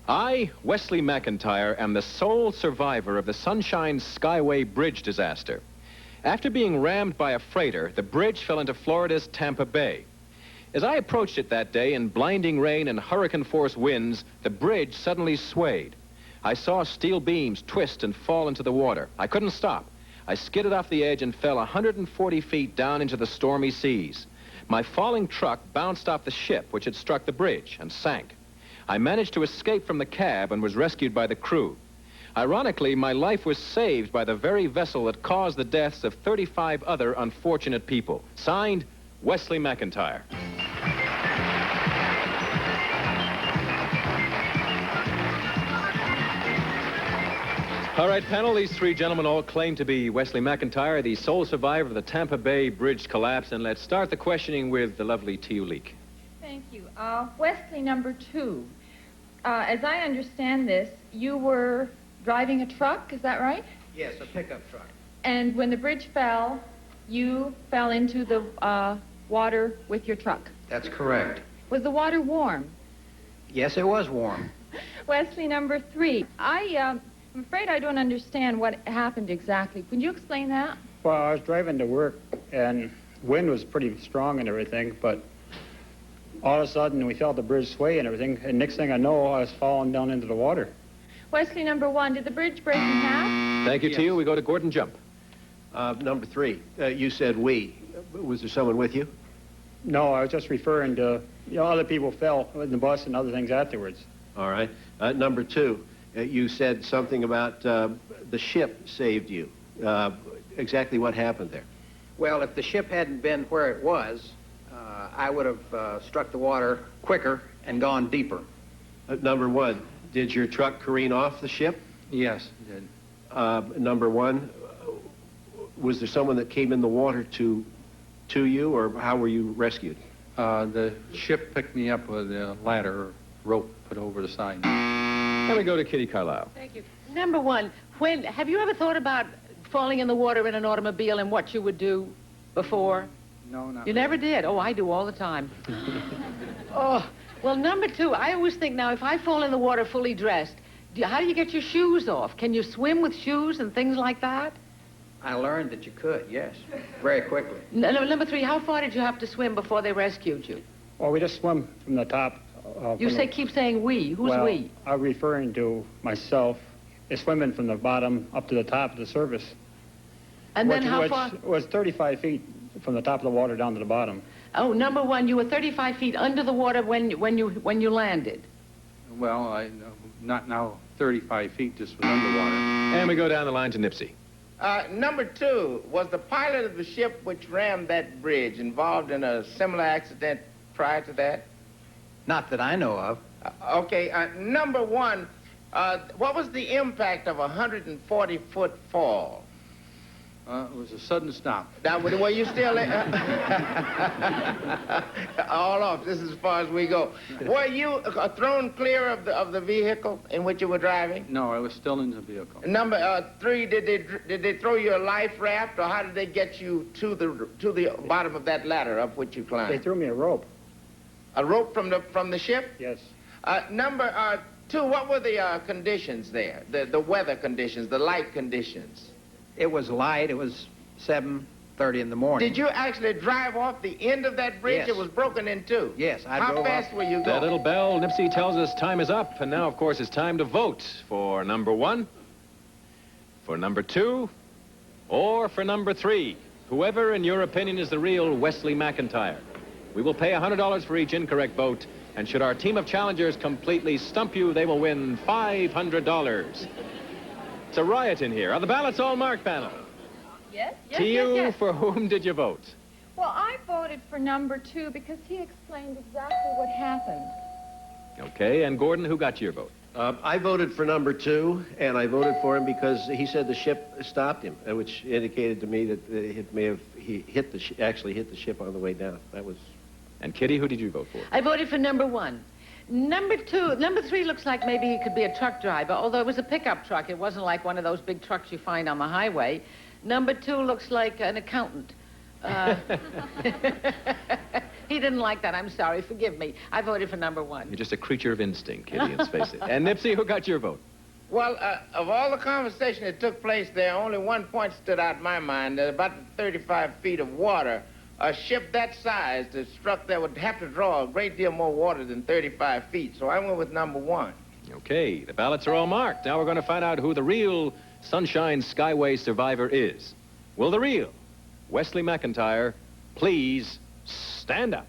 I, Wesley MacIntire, am the sole survivor of the Sunshine Skyway bridge disaster. After being rammed by a freighter, the bridge fell into Florida's Tampa Bay. As I approached it that day in blinding rain and hurricane-force winds, the bridge suddenly swayed. I saw steel beams twist and fall into the water. I couldn't stop. I skidded off the edge and fell 140 feet down into the stormy seas. My falling truck bounced off the ship, which had struck the bridge, and sank. I managed to escape from the cab and was rescued by the crew. Ironically, my life was saved by the very vessel that caused the deaths of 35 other unfortunate people. Signed, Wesley MacIntire. All right, panel, these three gentlemen all claim to be Wesley MacIntire, the sole survivor of the Tampa Bay bridge collapse. And let's start the questioning with the lovely T.U. Leak. Thank you. Wesley, number 2. As I understand this, you were driving a truck, is that right? Yes, a pickup truck. And when the bridge fell, you fell into the water with your truck. That's correct. Was the water warm? Yes, it was warm. Wesley, number 3. I'm afraid I don't understand what happened exactly. Could you explain that? Well, I was driving to work, and wind was pretty strong and everything, but all of a sudden we felt the bridge sway and everything, and next thing I know, I was falling down into the water. Wesley, number 1, did the bridge break in half? Thank you, T.U. We go to Gordon Jump. Number 3, you said we. Was there someone with you? No, I was just referring to, other people fell in the bus and other things afterwards. All right. Number 2, you said something about the ship saved you. Exactly what happened there? Well, if the ship hadn't been where it was, I would have struck the water quicker and gone deeper. Number 1, did your truck careen off the ship? Yes, it did. Number 1, was there someone that came in the water to you, or how were you rescued? The ship picked me up with a ladder or rope put over the side. Then we go to Kitty Carlisle. Thank you. Number 1, have you ever thought about falling in the water in an automobile and what you would do before? No, not You really. never did? Oh, I do all the time. Oh, well, number 2, I always think now, if I fall in the water fully dressed, how do you get your shoes off? Can you swim with shoes and things like that? I learned that you could, yes, very quickly. Number 3, how far did you have to swim before they rescued you? Well, we just swim from the top. Keep saying we. Who's well, we? I'm referring to myself. Is swimming from the bottom up to the top of the surface. And then how far? Which was 35 feet from the top of the water down to the bottom. Oh, number 1, you were 35 feet under the water when you landed. Well, not now 35 feet, just was underwater. And we go down the line to Nipsey. Number 2, was the pilot of the ship which rammed that bridge involved in a similar accident prior to that? Not that I know of. Okay, number 1, what was the impact of a 140-foot fall? It was a sudden stop. Now, were you still all off? This is as far as we go. Were you thrown clear of the vehicle in which you were driving? No, I was still in the vehicle. Number 3, did they throw you a life raft, or how did they get you to the bottom of that ladder up which you climbed? They threw me a rope. A rope from the ship? Yes. Number 2, what were the conditions there? The weather conditions, the light conditions? It was light. It was 7:30 in the morning. Did you actually drive off the end of that bridge? Yes. It was broken in 2. Yes, I How drove fast off. were you going? That little bell, Nipsey, tells us time is up. And now, of course, it's time to vote for number 1, for number 2, or for number 3. Whoever, in your opinion, is the real Wesley MacIntire. We will pay $100 for each incorrect vote. And should our team of challengers completely stump you, they will win $500. It's a riot in here. Are the ballots all marked, panel? Yes. T.U., for whom did you vote? Well, I voted for number 2 because he explained exactly what happened. Okay, and Gordon, who got your vote? I voted for number 2, and I voted for him because he said the ship stopped him, which indicated to me that he actually hit the ship on the way down. That was. And Kitty, who did you vote for? I voted for number 1. Number 3 looks like maybe he could be a truck driver, although it was a pickup truck. It wasn't like one of those big trucks you find on the highway. Number 2 looks like an accountant. He didn't like that. I'm sorry. Forgive me. I voted for number 1. You're just a creature of instinct, Kitty, let's face it. And Nipsey, who got your vote? Well, of all the conversation that took place there, only one point stood out in my mind. That about 35 feet of water, a ship that size that struck there would have to draw a great deal more water than 35 feet. So I went with number 1. Okay, the ballots are all marked. Now we're going to find out who the real Sunshine Skyway survivor is. Will the real Wesley MacIntire please stand up?